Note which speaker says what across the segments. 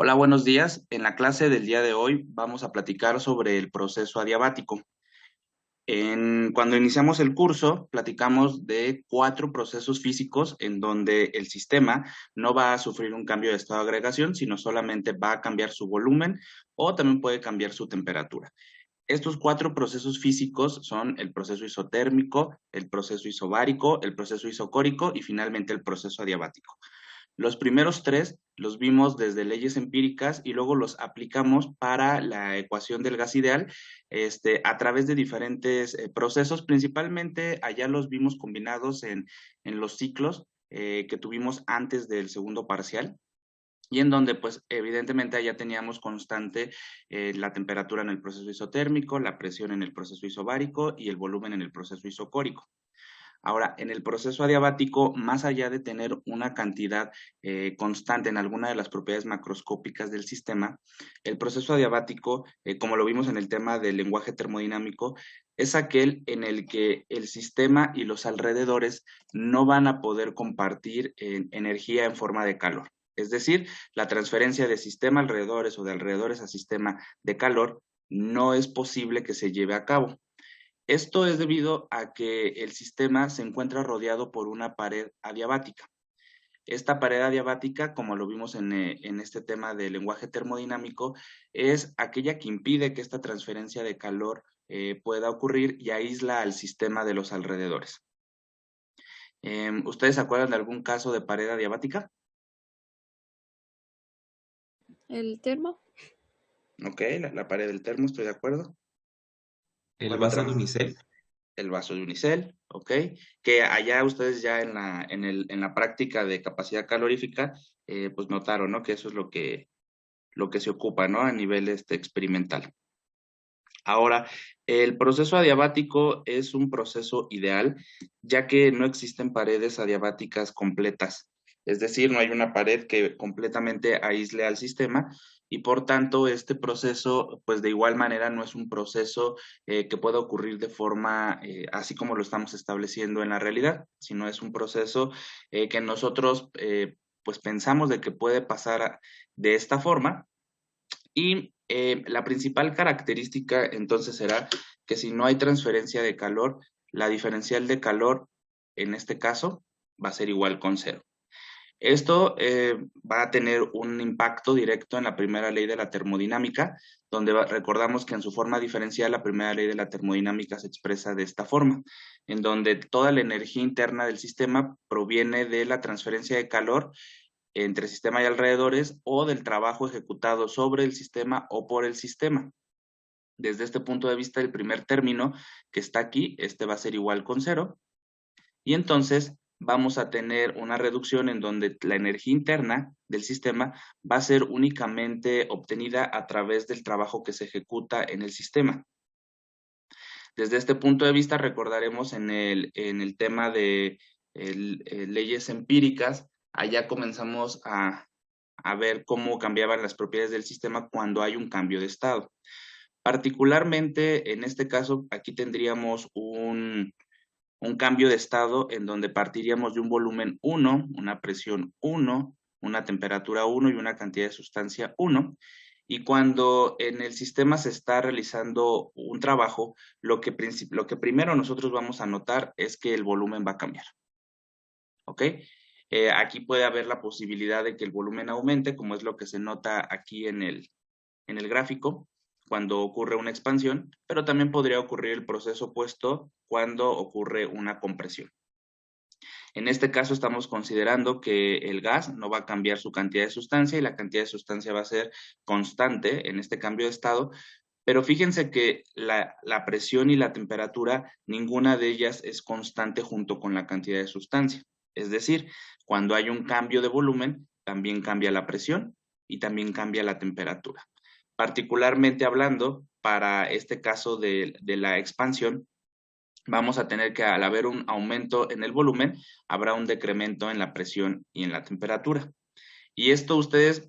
Speaker 1: Hola, buenos días. En la clase del día de hoy vamos a platicar sobre el proceso adiabático. Cuando iniciamos el curso, platicamos de 4 procesos físicos en donde el sistema no va a sufrir un cambio de estado de agregación, sino solamente va a cambiar su volumen o también puede cambiar su temperatura. Estos 4 procesos físicos son el proceso isotérmico, el proceso isobárico, el proceso isocórico y finalmente el proceso adiabático. Los primeros 3 los vimos desde leyes empíricas y luego los aplicamos para la ecuación del gas ideal a través de diferentes procesos. Principalmente allá los vimos combinados en los ciclos que tuvimos antes del segundo parcial y en donde pues evidentemente allá teníamos constante la temperatura en el proceso isotérmico, la presión en el proceso isobárico y el volumen en el proceso isocórico. Ahora, en el proceso adiabático, más allá de tener una cantidad constante en alguna de las propiedades macroscópicas del sistema, el proceso adiabático, como lo vimos en el tema del lenguaje termodinámico, es aquel en el que el sistema y los alrededores no van a poder compartir energía en forma de calor. Es decir, la transferencia de sistema a alrededores o de alrededores a sistema de calor no es posible que se lleve a cabo. Esto es debido a que el sistema se encuentra rodeado por una pared adiabática. Esta pared adiabática, como lo vimos en este tema del lenguaje termodinámico, es aquella que impide que esta transferencia de calor pueda ocurrir y aísla al sistema de los alrededores. ¿Ustedes se acuerdan de algún caso de pared adiabática?
Speaker 2: El termo,
Speaker 1: Ok, la pared del termo, estoy de acuerdo.
Speaker 3: El
Speaker 1: ¿Cuál otra
Speaker 3: vaso de
Speaker 1: más?
Speaker 3: unicel.
Speaker 1: El vaso de unicel, ¿ok? Que allá ustedes ya en la práctica de capacidad calorífica, pues notaron, ¿no? Que eso es lo que se ocupa, ¿no? A nivel experimental. Ahora, el proceso adiabático es un proceso ideal, ya que no existen paredes adiabáticas completas. Es decir, no hay una pared que completamente aísle al sistema y por tanto este proceso, pues de igual manera no es un proceso que pueda ocurrir de forma así como lo estamos estableciendo en la realidad, sino es un proceso que nosotros pues pensamos de que puede pasar de esta forma y la principal característica entonces será que si no hay transferencia de calor, la diferencial de calor en este caso va a ser igual con cero. Esto va a tener un impacto directo en la primera ley de la termodinámica, donde recordamos que en su forma diferencial la primera ley de la termodinámica se expresa de esta forma, en donde toda la energía interna del sistema proviene de la transferencia de calor entre sistema y alrededores o del trabajo ejecutado sobre el sistema o por el sistema. Desde este punto de vista, el primer término que está aquí, este va a ser igual con cero, y entonces vamos a tener una reducción en donde la energía interna del sistema va a ser únicamente obtenida a través del trabajo que se ejecuta en el sistema. Desde este punto de vista, recordaremos en el tema de leyes empíricas, allá comenzamos a ver cómo cambiaban las propiedades del sistema cuando hay un cambio de estado. Particularmente, en este caso, aquí tendríamos un cambio de estado en donde partiríamos de un volumen 1, una presión 1, una temperatura 1 y una cantidad de sustancia 1. Y cuando en el sistema se está realizando un trabajo, lo que primero nosotros vamos a notar es que el volumen va a cambiar. ¿Ok? Aquí puede haber la posibilidad de que el volumen aumente, como es lo que se nota aquí en el gráfico, cuando ocurre una expansión, pero también podría ocurrir el proceso opuesto cuando ocurre una compresión. En este caso estamos considerando que el gas no va a cambiar su cantidad de sustancia y la cantidad de sustancia va a ser constante en este cambio de estado, pero fíjense que la presión y la temperatura, ninguna de ellas es constante junto con la cantidad de sustancia. Es decir, cuando hay un cambio de volumen, también cambia la presión y también cambia la temperatura. Particularmente hablando, para este caso de la expansión, vamos a tener que al haber un aumento en el volumen, habrá un decremento en la presión y en la temperatura. Y esto ustedes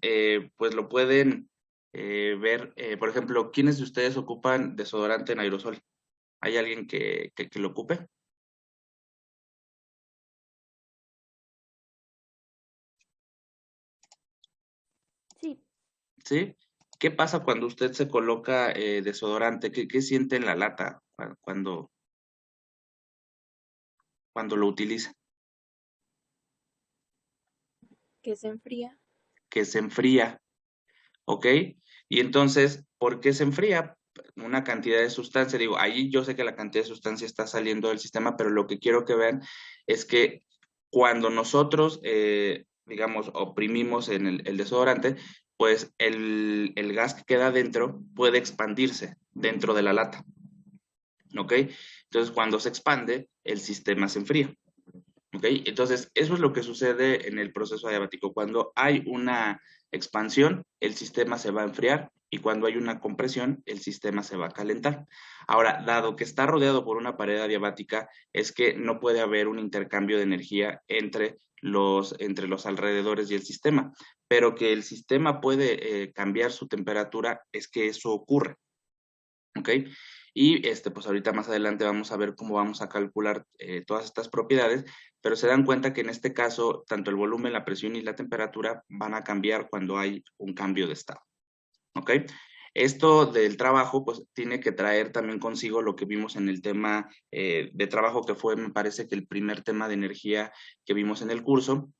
Speaker 1: pues lo pueden ver, por ejemplo, ¿quiénes de ustedes ocupan desodorante en aerosol? ¿Hay alguien que lo ocupe?
Speaker 2: sí.
Speaker 1: ¿sí? ¿Qué pasa cuando usted se coloca desodorante? ¿Qué siente en la lata cuando lo utiliza?
Speaker 2: Que se enfría.
Speaker 1: Que se enfría, ¿ok? Y entonces, ¿por qué se enfría? Una cantidad de sustancia, digo, ahí yo sé que la cantidad de sustancia está saliendo del sistema, pero lo que quiero que vean es que cuando nosotros, digamos, oprimimos en el desodorante, pues el gas que queda dentro puede expandirse dentro de la lata, ¿ok? Entonces, cuando se expande, el sistema se enfría. ¿Ok? Entonces, eso es lo que sucede en el proceso adiabático. Cuando hay una expansión, el sistema se va a enfriar y cuando hay una compresión, el sistema se va a calentar. Ahora, dado que está rodeado por una pared adiabática, es que no puede haber un intercambio de energía entre los alrededores y el sistema, pero que el sistema puede cambiar su temperatura, es que eso ocurre. ¿Ok? Y pues ahorita más adelante vamos a ver cómo vamos a calcular todas estas propiedades, pero se dan cuenta que en este caso tanto el volumen, la presión y la temperatura van a cambiar cuando hay un cambio de estado. ¿Ok? Esto del trabajo, pues tiene que traer también consigo lo que vimos en el tema de trabajo, que fue, me parece que el primer tema de energía que vimos en el curso,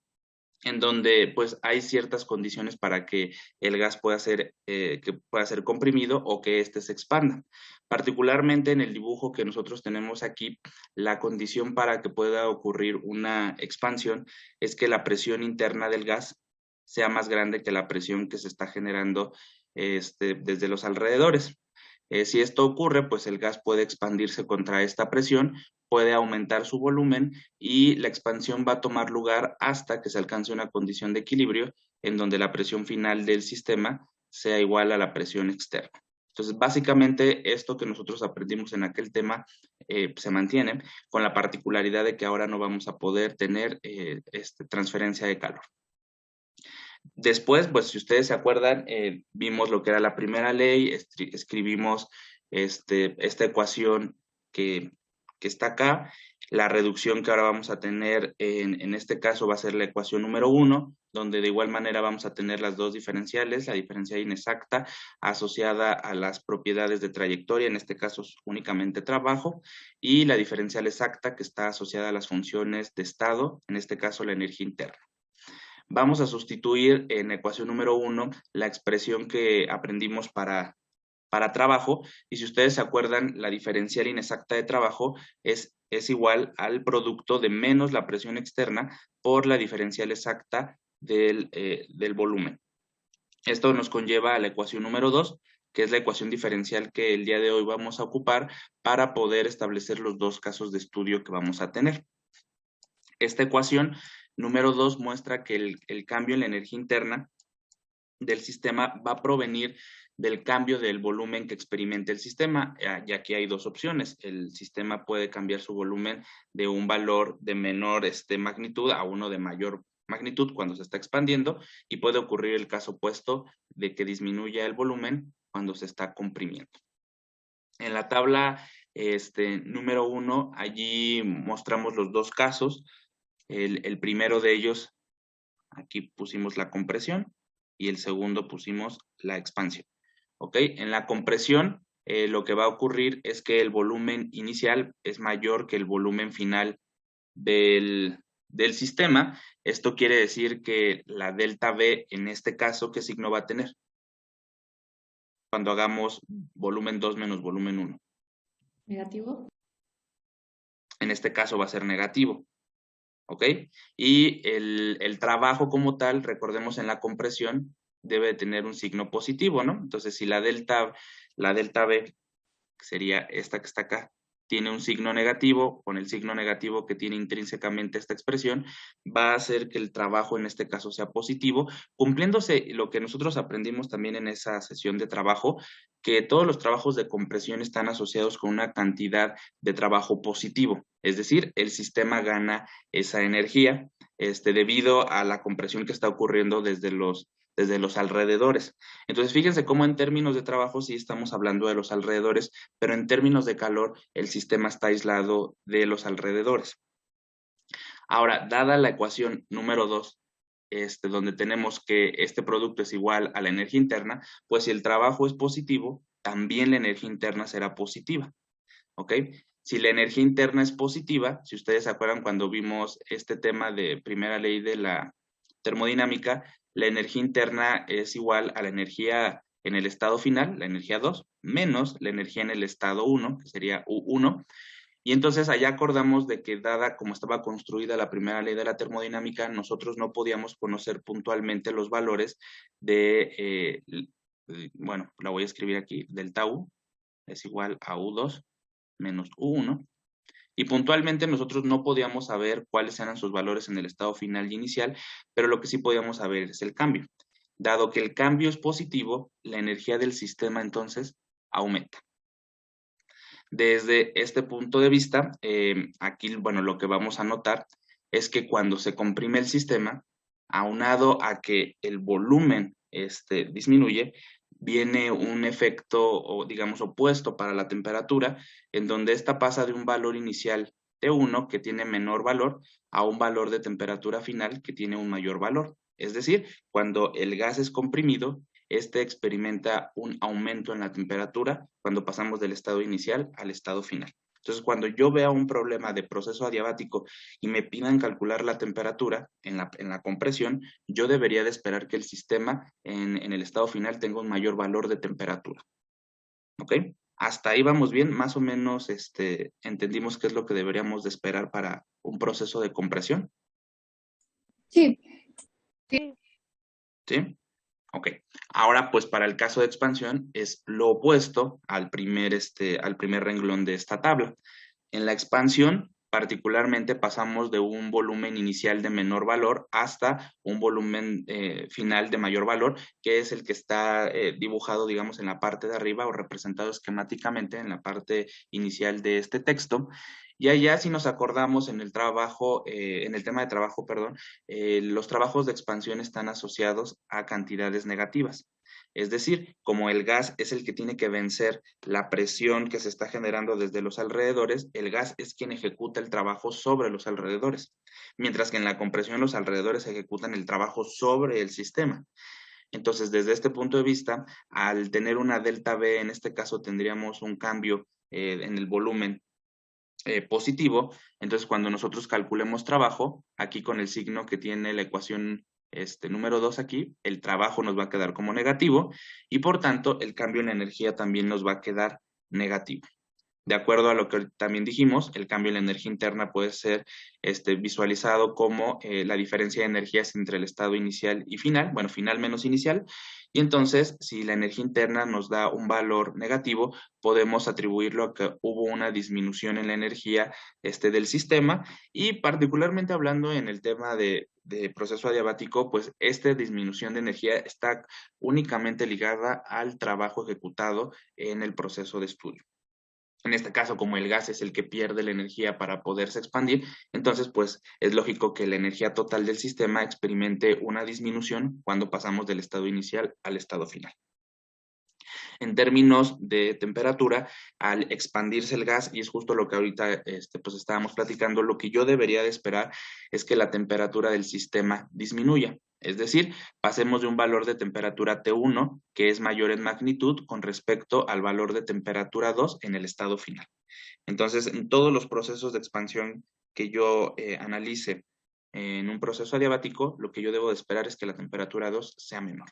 Speaker 1: en donde pues hay ciertas condiciones para que el gas que pueda ser comprimido o que éste se expanda. Particularmente en el dibujo que nosotros tenemos aquí, la condición para que pueda ocurrir una expansión es que la presión interna del gas sea más grande que la presión que se está generando desde los alrededores. Si esto ocurre, pues el gas puede expandirse contra esta presión, puede aumentar su volumen y la expansión va a tomar lugar hasta que se alcance una condición de equilibrio en donde la presión final del sistema sea igual a la presión externa. Entonces, básicamente, esto que nosotros aprendimos en aquel tema se mantiene con la particularidad de que ahora no vamos a poder tener transferencia de calor. Después, pues si ustedes se acuerdan, vimos lo que era la primera ley, escribimos esta ecuación que, que está acá. La reducción que ahora vamos a tener en este caso va a ser la ecuación número 1, donde de igual manera vamos a tener las dos diferenciales, la diferencial inexacta asociada a las propiedades de trayectoria, en este caso es únicamente trabajo, y la diferencial exacta que está asociada a las funciones de estado, en este caso la energía interna. Vamos a sustituir en ecuación número 1 la expresión que aprendimos para trabajo, y si ustedes se acuerdan, la diferencial inexacta de trabajo es igual al producto de menos la presión externa por la diferencial exacta del volumen. Esto nos conlleva a la ecuación número 2, que es la ecuación diferencial que el día de hoy vamos a ocupar para poder establecer los dos casos de estudio que vamos a tener. Esta ecuación número 2 muestra que el cambio en la energía interna del sistema va a provenir del cambio del volumen que experimente el sistema, ya que hay dos opciones. El sistema puede cambiar su volumen de un valor de menor magnitud a uno de mayor magnitud cuando se está expandiendo, y puede ocurrir el caso opuesto de que disminuya el volumen cuando se está comprimiendo. En la tabla número 1, allí mostramos los dos casos. El primero de ellos, aquí pusimos la compresión, y el segundo pusimos la expansión. ¿Ok? En la compresión, lo que va a ocurrir es que el volumen inicial es mayor que el volumen final del sistema. Esto quiere decir que la delta V, en este caso, ¿qué signo va a tener? Cuando hagamos volumen 2 menos volumen 1.
Speaker 3: Negativo.
Speaker 1: En este caso va a ser negativo. ¿Ok? Y el trabajo como tal, recordemos en la compresión, debe de tener un signo positivo, ¿no? Entonces, si la delta V, que sería esta que está acá, tiene un signo negativo, con el signo negativo que tiene intrínsecamente esta expresión, va a hacer que el trabajo en este caso sea positivo, cumpliéndose lo que nosotros aprendimos también en esa sesión de trabajo, que todos los trabajos de compresión están asociados con una cantidad de trabajo positivo, es decir, el sistema gana esa energía debido a la compresión que está ocurriendo desde los alrededores. Entonces, fíjense cómo en términos de trabajo sí estamos hablando de los alrededores, pero en términos de calor el sistema está aislado de los alrededores. Ahora, dada la ecuación número 2, donde tenemos que este producto es igual a la energía interna, pues si el trabajo es positivo, también la energía interna será positiva, ¿ok? Si la energía interna es positiva, si ustedes se acuerdan cuando vimos este tema de primera ley de la termodinámica, la energía interna es igual a la energía en el estado final, la energía 2, menos la energía en el estado 1, que sería U1, y entonces allá acordamos de que dada como estaba construida la primera ley de la termodinámica, nosotros no podíamos conocer puntualmente los valores de, bueno, la voy a escribir aquí, delta U es igual a U2 menos U1, y puntualmente nosotros no podíamos saber cuáles eran sus valores en el estado final y inicial, pero lo que sí podíamos saber es el cambio. Dado que el cambio es positivo, la energía del sistema entonces aumenta. Desde este punto de vista, aquí, bueno, lo que vamos a notar es que cuando se comprime el sistema, aunado a que el volumen disminuye, viene un efecto, o digamos, opuesto para la temperatura, en donde esta pasa de un valor inicial T1, que tiene menor valor, a un valor de temperatura final que tiene un mayor valor. Es decir, cuando el gas es comprimido, este experimenta un aumento en la temperatura cuando pasamos del estado inicial al estado final. Entonces, cuando yo vea un problema de proceso adiabático y me pidan calcular la temperatura en la compresión, yo debería de esperar que el sistema en el estado final tenga un mayor valor de temperatura. ¿Ok? Hasta ahí vamos bien, más o menos entendimos qué es lo que deberíamos de esperar para un proceso de compresión.
Speaker 3: Sí.
Speaker 1: ¿Sí? Ok, ahora pues para el caso de expansión es lo opuesto al primer renglón de esta tabla. En la expansión, particularmente pasamos de un volumen inicial de menor valor hasta un volumen final de mayor valor, que es el que está dibujado, digamos, en la parte de arriba o representado esquemáticamente en la parte inicial de este texto. Y allá, si nos acordamos en el trabajo, en el tema de trabajo, perdón, los trabajos de expansión están asociados a cantidades negativas. Es decir, como el gas es el que tiene que vencer la presión que se está generando desde los alrededores, el gas es quien ejecuta el trabajo sobre los alrededores, mientras que en la compresión los alrededores ejecutan el trabajo sobre el sistema. Entonces, desde este punto de vista, al tener una delta B, en este caso tendríamos un cambio en el volumen positivo, entonces cuando nosotros calculemos trabajo, aquí con el signo que tiene la ecuación número 2 aquí, el trabajo nos va a quedar como negativo y por tanto el cambio en energía también nos va a quedar negativo. De acuerdo a lo que también dijimos, el cambio en la energía interna puede ser visualizado como la diferencia de energías entre el estado inicial y final, bueno, final menos inicial, y entonces si la energía interna nos da un valor negativo, podemos atribuirlo a que hubo una disminución en la energía del sistema y particularmente hablando en el tema de proceso adiabático, pues esta disminución de energía está únicamente ligada al trabajo ejecutado en el proceso de estudio. En este caso, como el gas es el que pierde la energía para poderse expandir, entonces pues es lógico que la energía total del sistema experimente una disminución cuando pasamos del estado inicial al estado final. En términos de temperatura, al expandirse el gas, y es justo lo que ahorita pues estábamos platicando, lo que yo debería de esperar es que la temperatura del sistema disminuya. Es decir, pasemos de un valor de temperatura T1, que es mayor en magnitud, con respecto al valor de temperatura 2 en el estado final. Entonces, en todos los procesos de expansión que yo analice en un proceso adiabático, lo que yo debo de esperar es que la temperatura 2 sea menor.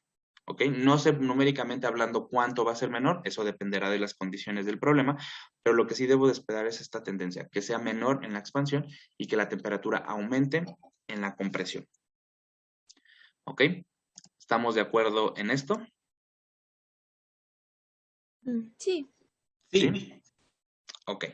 Speaker 1: ¿Ok? No sé numéricamente hablando cuánto va a ser menor, eso dependerá de las condiciones del problema, pero lo que sí debo de esperar es esta tendencia, que sea menor en la expansión y que la temperatura aumente en la compresión. ¿Ok? ¿Estamos de acuerdo en esto?
Speaker 2: Sí.
Speaker 1: ¿Sí? Ok.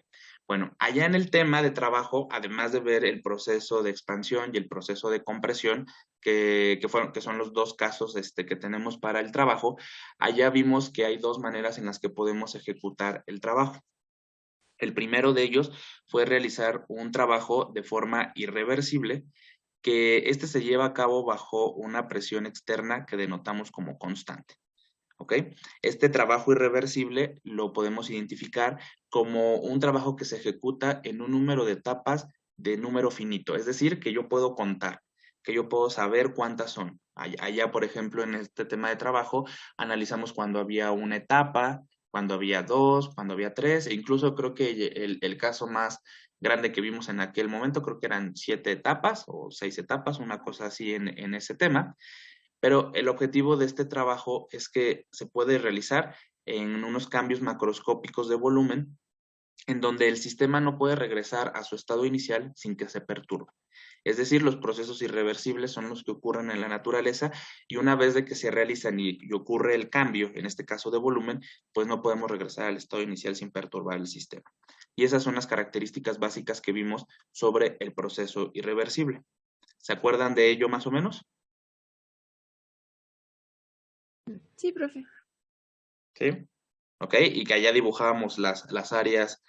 Speaker 1: Bueno, allá en el tema de trabajo, además de ver el proceso de expansión y el proceso de compresión, que son los dos casos que tenemos para el trabajo, allá vimos que hay dos maneras en las que podemos ejecutar el trabajo. El primero de ellos fue realizar un trabajo de forma irreversible, que se lleva a cabo bajo una presión externa que denotamos como constante. ¿Ok? Este trabajo irreversible lo podemos identificar como un trabajo que se ejecuta en un número de etapas de número finito, es decir, que yo puedo contar. que yo puedo saber cuántas son. Allá, por ejemplo, en este tema de trabajo, analizamos cuando había una etapa, cuando había dos, cuando había tres, e incluso creo que el caso más grande que vimos en aquel momento, creo que eran 7 etapas o 6 etapas, una cosa así en ese tema. Pero el objetivo de este trabajo es que se puede realizar en unos cambios macroscópicos de volumen en donde el sistema no puede regresar a su estado inicial sin que se perturbe. Es decir, los procesos irreversibles son los que ocurren en la naturaleza y una vez de que se realizan y ocurre el cambio, en este caso de volumen, pues no podemos regresar al estado inicial sin perturbar el sistema. Y esas son las características básicas que vimos sobre el proceso irreversible. ¿Se acuerdan de ello más o menos?
Speaker 2: Sí, profe.
Speaker 1: Sí. ¿Ok? Y que allá dibujábamos las áreas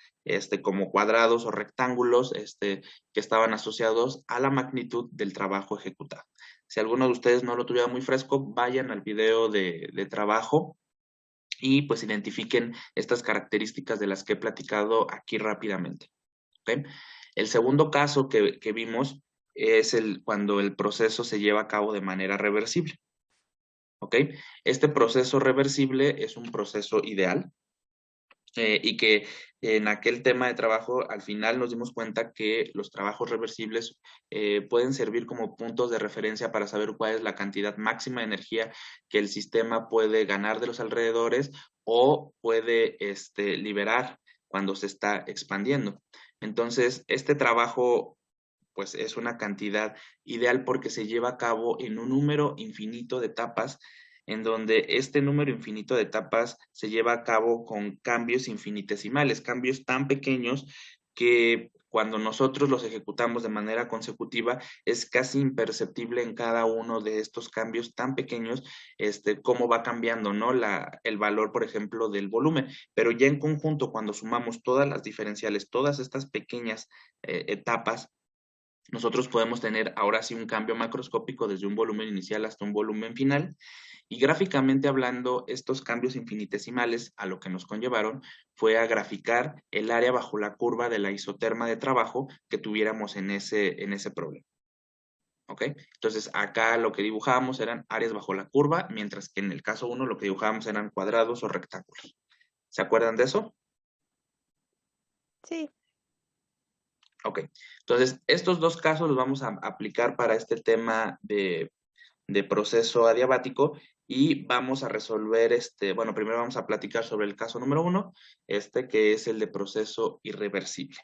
Speaker 1: como cuadrados o rectángulos que estaban asociados a la magnitud del trabajo ejecutado. Si alguno de ustedes no lo tuviera muy fresco, vayan al video de trabajo y pues identifiquen estas características de las que he platicado aquí rápidamente. ¿Ok? El segundo caso que vimos es cuando el proceso se lleva a cabo de manera reversible. ¿Ok? Este proceso reversible es un proceso ideal, y que en aquel tema de trabajo al final nos dimos cuenta que los trabajos reversibles pueden servir como puntos de referencia para saber cuál es la cantidad máxima de energía que el sistema puede ganar de los alrededores o puede liberar cuando se está expandiendo. Entonces, este trabajo pues es una cantidad ideal porque se lleva a cabo en un número infinito de etapas, en donde este número infinito de etapas se lleva a cabo con cambios infinitesimales, cambios tan pequeños que cuando nosotros los ejecutamos de manera consecutiva es casi imperceptible en cada uno de estos cambios tan pequeños, cómo va cambiando, ¿no? El valor, por ejemplo, del volumen. Pero ya en conjunto, cuando sumamos todas las diferenciales, todas estas pequeñas etapas, nosotros podemos tener ahora sí un cambio macroscópico desde un volumen inicial hasta un volumen final. Y gráficamente hablando, estos cambios infinitesimales a lo que nos conllevaron fue a graficar el área bajo la curva de la isoterma de trabajo que tuviéramos en ese problema. ¿Ok? Entonces acá lo que dibujábamos eran áreas bajo la curva, mientras que en el caso 1 lo que dibujábamos eran cuadrados o rectángulos. ¿Se acuerdan de eso?
Speaker 2: Sí.
Speaker 1: Ok, entonces estos dos casos los vamos a aplicar para este tema de proceso adiabático y vamos a resolver bueno, primero vamos a platicar sobre el caso número 1, que es el de proceso irreversible.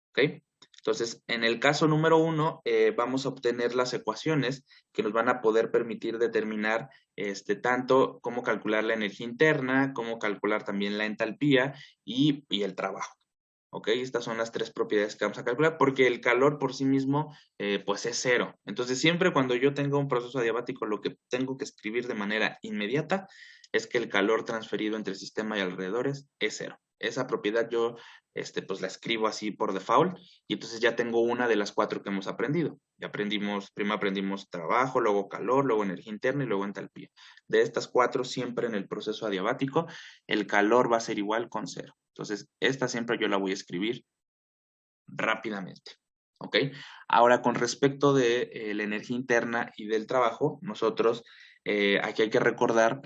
Speaker 1: ¿Ok? Entonces, en el caso número 1, vamos a obtener las ecuaciones que nos van a poder permitir determinar tanto cómo calcular la energía interna, cómo calcular también la entalpía y el trabajo. ¿Ok? Estas son las tres propiedades que vamos a calcular porque el calor por sí mismo pues es cero. Entonces siempre cuando yo tengo un proceso adiabático lo que tengo que escribir de manera inmediata es que el calor transferido entre el sistema y alrededores es cero. Esa propiedad yo pues la escribo así por default y entonces ya tengo una de las 4 que hemos aprendido. Ya primero aprendimos trabajo, luego calor, luego energía interna y luego entalpía. De estas 4 siempre en el proceso adiabático el calor va a ser igual con cero. Entonces, esta siempre yo la voy a escribir rápidamente. ¿Ok? Ahora, con respecto de la energía interna y del trabajo, nosotros aquí hay que recordar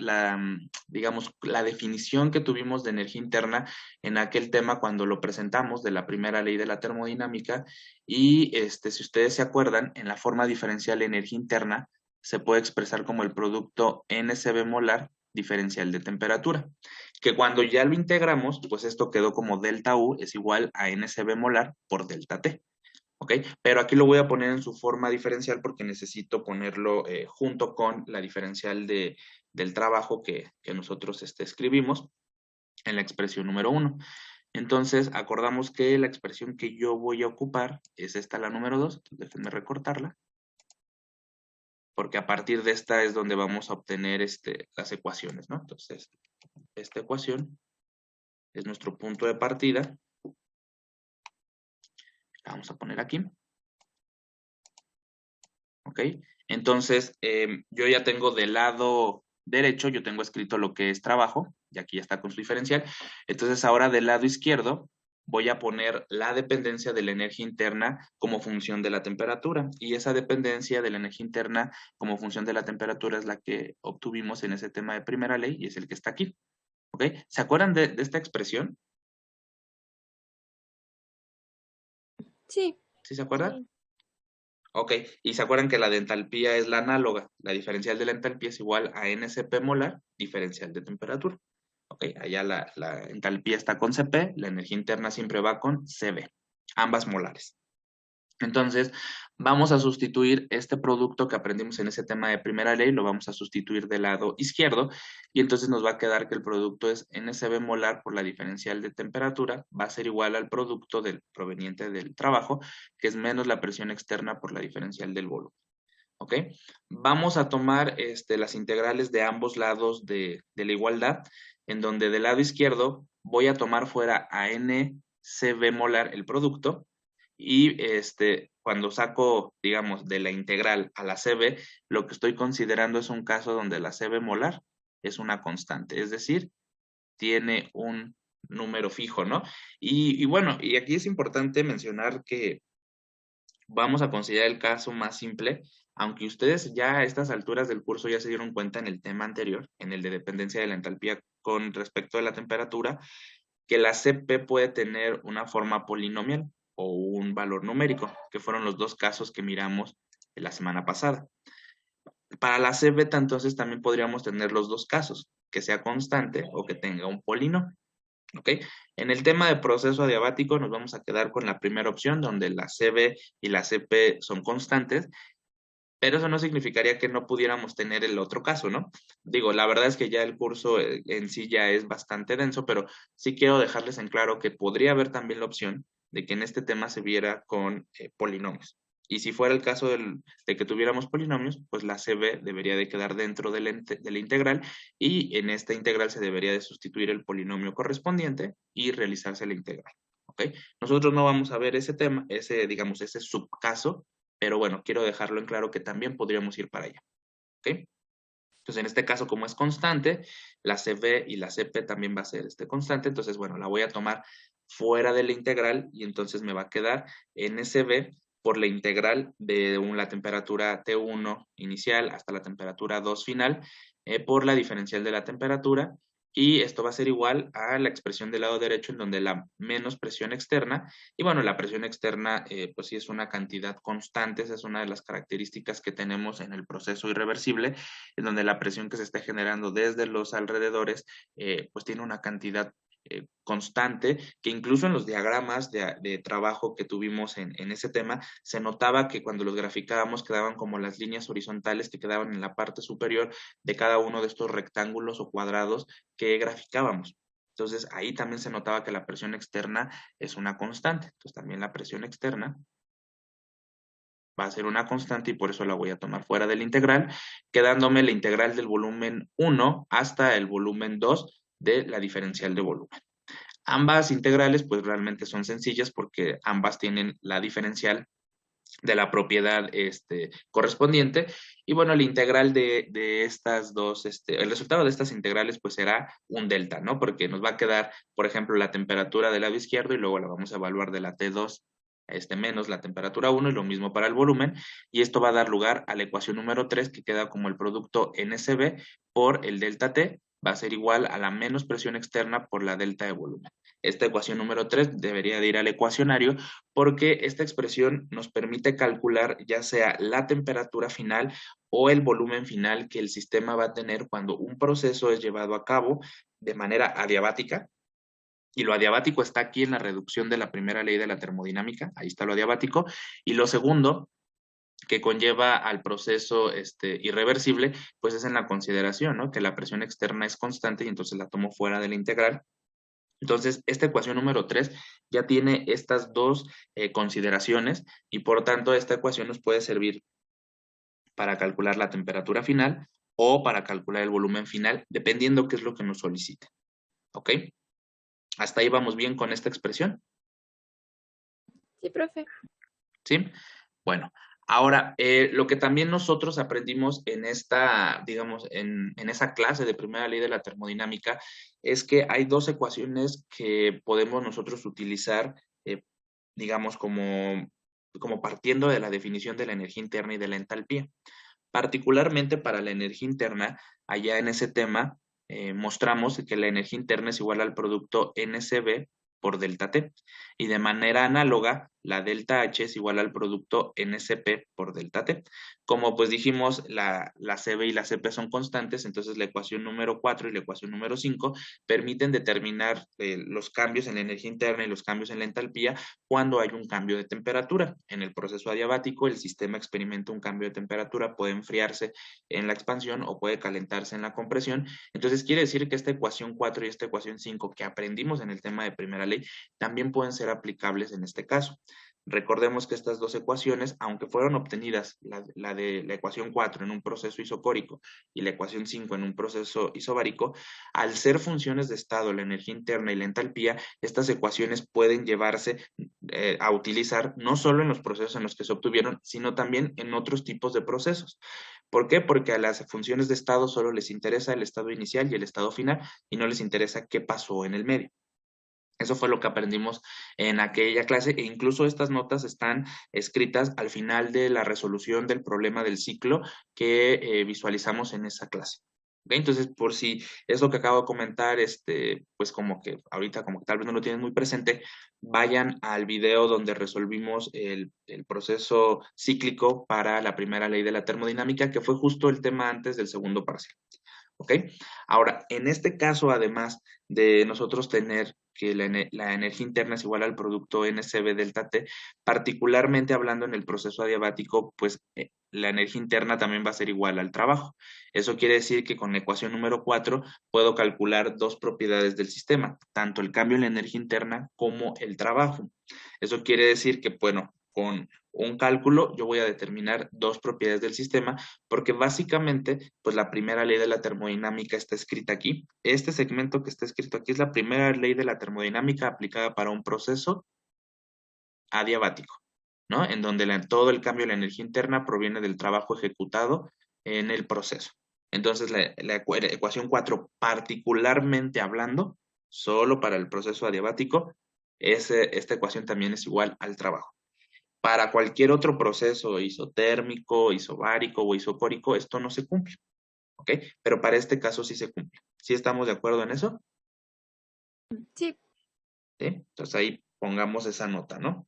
Speaker 1: digamos, la definición que tuvimos de energía interna en aquel tema cuando lo presentamos de la primera ley de la termodinámica y si ustedes se acuerdan, en la forma diferencial de energía interna se puede expresar como el producto NCB molar diferencial de temperatura, que cuando ya lo integramos, pues esto quedó como delta U es igual a NCB molar por delta T. ¿Ok? Pero aquí lo voy a poner en su forma diferencial porque necesito ponerlo junto con la diferencial del trabajo que nosotros escribimos en la expresión número 1. Entonces, acordamos que la expresión que yo voy a ocupar es esta, la número 2. Déjenme recortarla. Porque a partir de esta es donde vamos a obtener las ecuaciones, ¿no? Entonces, esta ecuación es nuestro punto de partida. La vamos a poner aquí. ¿Ok? Entonces, yo ya tengo del lado derecho, yo tengo escrito lo que es trabajo, y aquí ya está con su diferencial. Entonces, ahora del lado izquierdo, voy a poner la dependencia de la energía interna como función de la temperatura. Y esa dependencia de la energía interna como función de la temperatura es la que obtuvimos en ese tema de primera ley y es el que está aquí. ¿Ok? ¿Se acuerdan de esta expresión?
Speaker 2: Sí.
Speaker 1: ¿Sí se acuerdan?
Speaker 2: Sí.
Speaker 1: Ok, y se acuerdan que la de entalpía es la análoga. La diferencial de la entalpía es igual a NCP molar, diferencial de temperatura. Ok, allá la entalpía está con Cp, la energía interna siempre va con Cv, ambas molares. Entonces, vamos a sustituir este producto que aprendimos en ese tema de primera ley, lo vamos a sustituir del lado izquierdo, y entonces nos va a quedar que el producto es NCV molar por la diferencial de temperatura, va a ser igual al producto proveniente del trabajo, que es menos la presión externa por la diferencial del volumen. ¿Ok? Vamos a tomar las integrales de ambos lados de la igualdad, en donde del lado izquierdo voy a tomar fuera a NCV molar el producto, y cuando saco, digamos, de la integral a la CB, lo que estoy considerando es un caso donde la CB molar es una constante, es decir, tiene un número fijo, ¿no? Y bueno, y aquí es importante mencionar que vamos a considerar el caso más simple, aunque ustedes ya a estas alturas del curso ya se dieron cuenta en el tema anterior, en el de dependencia de la entalpía con respecto a la temperatura, que la CP puede tener una forma polinomial o un valor numérico, que fueron los dos casos que miramos la semana pasada. Para la C beta, entonces, también podríamos tener los dos casos, que sea constante o que tenga un polinomio. ¿Ok? En el tema de proceso adiabático nos vamos a quedar con la primera opción, donde la CB y la CP son constantes, pero eso no significaría que no pudiéramos tener el otro caso, ¿no? Digo, la verdad es que ya el curso en sí ya es bastante denso, pero sí quiero dejarles en claro que podría haber también la opción de que en este tema se viera con polinomios. Y si fuera el caso de que tuviéramos polinomios, pues la CB debería de quedar dentro de la integral y en esta integral se debería de sustituir el polinomio correspondiente y realizarse la integral. ¿Ok? Nosotros no vamos a ver ese tema, digamos, ese subcaso, pero bueno, quiero dejarlo en claro que también podríamos ir para allá. ¿Ok? Entonces, en este caso, como es constante, la CB y la CP también va a ser constante. Entonces, bueno, la voy a tomar fuera de la integral y entonces me va a quedar NCB por la integral de la temperatura T1 inicial hasta la temperatura 2 final por la diferencial de la temperatura. Y esto va a ser igual a la expresión del lado derecho en donde la menos presión externa, y bueno, la presión externa pues sí es una cantidad constante, esa es una de las características que tenemos en el proceso irreversible, en donde la presión que se está generando desde los alrededores pues tiene una cantidad constante, que incluso en los diagramas de trabajo que tuvimos en ese tema, se notaba que cuando los graficábamos quedaban como las líneas horizontales que quedaban en la parte superior de cada uno de estos rectángulos o cuadrados que graficábamos. Entonces ahí también se notaba que la presión externa es una constante. Entonces también la presión externa va a ser una constante y por eso la voy a tomar fuera de la integral, quedándome la integral del volumen 1 hasta el volumen 2 de la diferencial de volumen. Ambas integrales pues realmente son sencillas porque ambas tienen la diferencial de la propiedad correspondiente. Y bueno, la integral de estas dos, el resultado de estas integrales pues será un delta, ¿no? Porque nos va a quedar, por ejemplo, la temperatura del lado izquierdo y luego la vamos a evaluar de la T2 menos la temperatura 1 y lo mismo para el volumen. Y esto va a dar lugar a la ecuación número 3 que queda como el producto NCB por el delta T va a ser igual a la menos presión externa por la delta de volumen. Esta ecuación número 3 debería de ir al ecuacionario porque esta expresión nos permite calcular ya sea la temperatura final o el volumen final que el sistema va a tener cuando un proceso es llevado a cabo de manera adiabática. Y lo adiabático está aquí en la reducción de la primera ley de la termodinámica, ahí está lo adiabático. Y lo segundo, que conlleva al proceso irreversible, pues es en la consideración, ¿no? Que la presión externa es constante y entonces la tomo fuera de la integral. Entonces, esta ecuación número 3 ya tiene estas dos consideraciones y por tanto esta ecuación nos puede servir para calcular la temperatura final o para calcular el volumen final, dependiendo qué es lo que nos solicite. ¿Ok? ¿Hasta ahí vamos bien con esta expresión?
Speaker 2: Sí, profe.
Speaker 1: ¿Sí? Bueno, Ahora, lo que también nosotros aprendimos en esta, digamos, en esa clase de primera ley de la termodinámica, es que hay dos ecuaciones que podemos nosotros utilizar, digamos, como partiendo de la definición de la energía interna y de la entalpía. Particularmente para la energía interna, allá en ese tema, mostramos que la energía interna es igual al producto NCB por delta T. Y de manera análoga, la delta H es igual al producto NCP por delta T. Como pues dijimos, la CB y la CP son constantes, entonces la ecuación número 4 y la ecuación número 5 permiten determinar los cambios en la energía interna y los cambios en la entalpía cuando hay un cambio de temperatura. En el proceso adiabático, el sistema experimenta un cambio de temperatura, puede enfriarse en la expansión o puede calentarse en la compresión. Entonces quiere decir que esta ecuación 4 y esta ecuación 5 que aprendimos en el tema de primera ley también pueden ser aplicables en este caso. Recordemos que estas dos ecuaciones, aunque fueron obtenidas, la de la ecuación 4 en un proceso isocórico y la ecuación 5 en un proceso isobárico, al ser funciones de estado, la energía interna y la entalpía, estas ecuaciones pueden llevarse a utilizar no solo en los procesos en los que se obtuvieron, sino también en otros tipos de procesos. ¿Por qué? Porque a las funciones de estado solo les interesa el estado inicial y el estado final y no les interesa qué pasó en el medio. Eso fue lo que aprendimos en aquella clase e incluso estas notas están escritas al final de la resolución del problema del ciclo que visualizamos en esa clase. ¿Okay? Entonces, por si es lo que acabo de comentar, pues como que ahorita como que tal vez no lo tienen muy presente, vayan al video donde resolvimos el proceso cíclico para la primera ley de la termodinámica, que fue justo el tema antes del segundo parcial. ¿Ok? Ahora, en este caso, además de nosotros tener que la energía interna es igual al producto NCB delta T, particularmente hablando en el proceso adiabático, pues la energía interna también va a ser igual al trabajo. Eso quiere decir que con la ecuación número 4 puedo calcular dos propiedades del sistema, tanto el cambio en la energía interna como el trabajo. Eso quiere decir que, bueno, con un cálculo yo voy a determinar dos propiedades del sistema porque básicamente, pues la primera ley de la termodinámica está escrita aquí. Este segmento que está escrito aquí es la primera ley de la termodinámica aplicada para un proceso adiabático, ¿no? En donde todo el cambio de la energía interna proviene del trabajo ejecutado en el proceso. Entonces, la ecuación 4, particularmente hablando, solo para el proceso adiabático, esta ecuación también es igual al trabajo. Para cualquier otro proceso isotérmico, isobárico o isocórico, esto no se cumple, ¿ok? Pero para este caso sí se cumple. ¿Sí estamos de acuerdo en eso?
Speaker 2: Sí.
Speaker 1: ¿Sí? Entonces ahí pongamos esa nota, ¿no?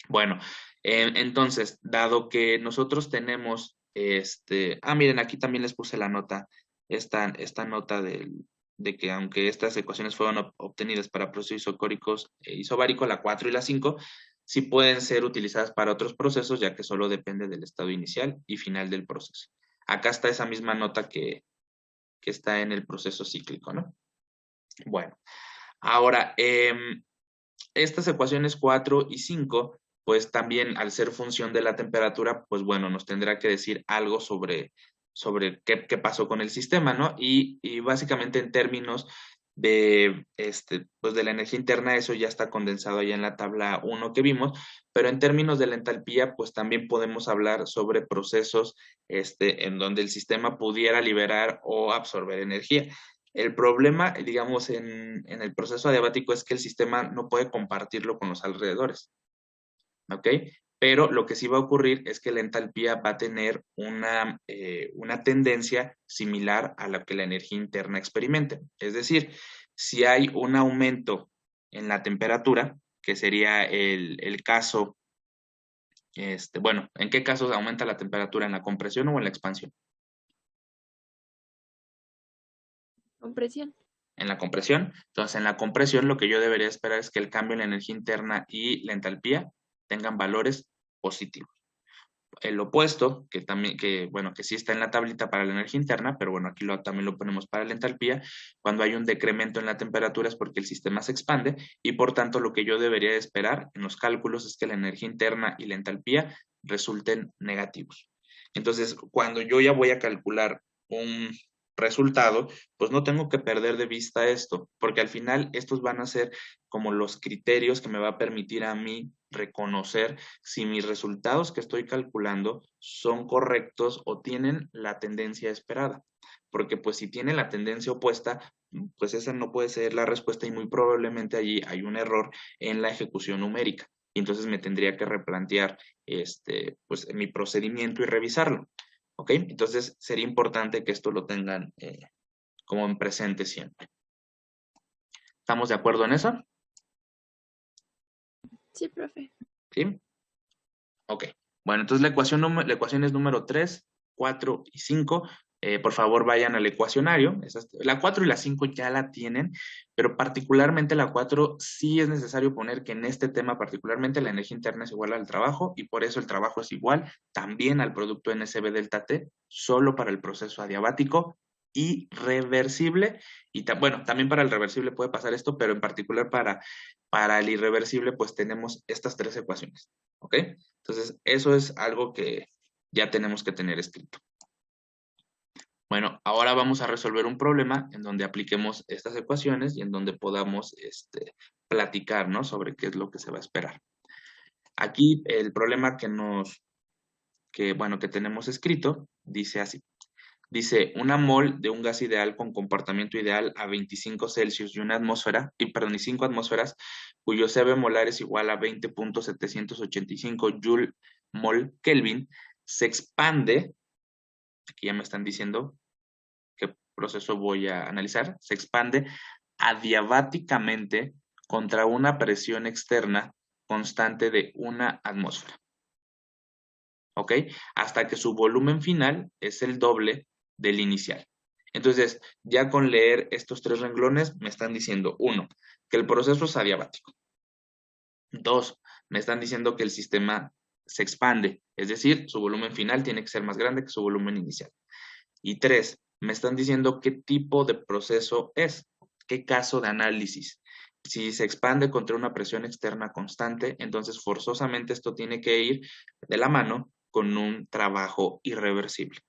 Speaker 1: Bueno, entonces, dado que nosotros tenemos miren, aquí también les puse la nota, esta nota de que aunque estas ecuaciones fueron obtenidas para procesos isocóricos isobárico, la 4 y la 5, sí pueden ser utilizadas para otros procesos, ya que solo depende del estado inicial y final del proceso. Acá está esa misma nota que está en el proceso cíclico, ¿no? Bueno, ahora, estas ecuaciones 4 y 5, pues también al ser función de la temperatura, pues bueno, nos tendrá que decir algo sobre qué pasó con el sistema, ¿no? Y básicamente en términos pues de la energía interna, eso ya está condensado allá en la tabla 1 que vimos, pero en términos de la entalpía, pues también podemos hablar sobre procesos en donde el sistema pudiera liberar o absorber energía. El problema, digamos, en el proceso adiabático es que el sistema no puede compartirlo con los alrededores, ¿ok? Pero lo que sí va a ocurrir es que la entalpía va a tener una tendencia similar a la que la energía interna experimente. Es decir, si hay un aumento en la temperatura, que sería el caso, bueno, ¿en qué casos aumenta la temperatura? ¿En la compresión o en la expansión?
Speaker 2: Compresión.
Speaker 1: En la compresión. Entonces, en la compresión lo que yo debería esperar es que el cambio en la energía interna y la entalpía tengan valores positivos. El opuesto, que también, bueno, que sí está en la tablita para la energía interna, pero bueno, aquí también lo ponemos para la entalpía, cuando hay un decremento en la temperatura es porque el sistema se expande y por tanto lo que yo debería esperar en los cálculos es que la energía interna y la entalpía resulten negativos. Entonces, cuando yo ya voy a calcular un resultado, pues no tengo que perder de vista esto, porque al final estos van a ser como los criterios que me va a permitir a mí reconocer si mis resultados que estoy calculando son correctos o tienen la tendencia esperada. Porque pues si tiene la tendencia opuesta, pues esa no puede ser la respuesta y muy probablemente allí hay un error en la ejecución numérica. Y entonces me tendría que replantear pues, mi procedimiento y revisarlo. ¿Ok? Entonces sería importante que esto lo tengan como en presente siempre. ¿Estamos de acuerdo en eso?
Speaker 2: Sí, profe.
Speaker 1: ¿Sí? Ok. Bueno, entonces la ecuación es número 3, 4 y 5. Por favor, vayan al ecuacionario. La 4 y la 5 ya la tienen, pero particularmente la 4 sí es necesario poner que en este tema particularmente la energía interna es igual al trabajo y por eso el trabajo es igual también al producto NSB delta T, solo para el proceso adiabático y reversible. Y bueno, también para el reversible puede pasar esto, pero en particular para el irreversible, pues tenemos estas tres ecuaciones. ¿Ok? Entonces, eso es algo que ya tenemos que tener escrito. Bueno, ahora vamos a resolver un problema en donde apliquemos estas ecuaciones y en donde podamos platicar, ¿no? Sobre qué es lo que se va a esperar. Aquí el problema que tenemos escrito dice así. Dice, una mol de un gas ideal con comportamiento ideal a 25 Celsius y 5 atmósferas, cuyo CB molar es igual a 20.785 Joule mol Kelvin, se expande, aquí ya me están diciendo qué proceso voy a analizar, se expande adiabáticamente contra una presión externa constante de 1 atmósfera. ¿Ok? Hasta que su volumen final es el doble del inicial. Entonces, ya con leer estos tres renglones, me están diciendo, 1, que el proceso es adiabático. 2, me están diciendo que el sistema se expande, es decir, su volumen final tiene que ser más grande que su volumen inicial. Y 3, me están diciendo qué tipo de proceso es, qué caso de análisis. Si se expande contra una presión externa constante, entonces forzosamente esto tiene que ir de la mano con un trabajo irreversible.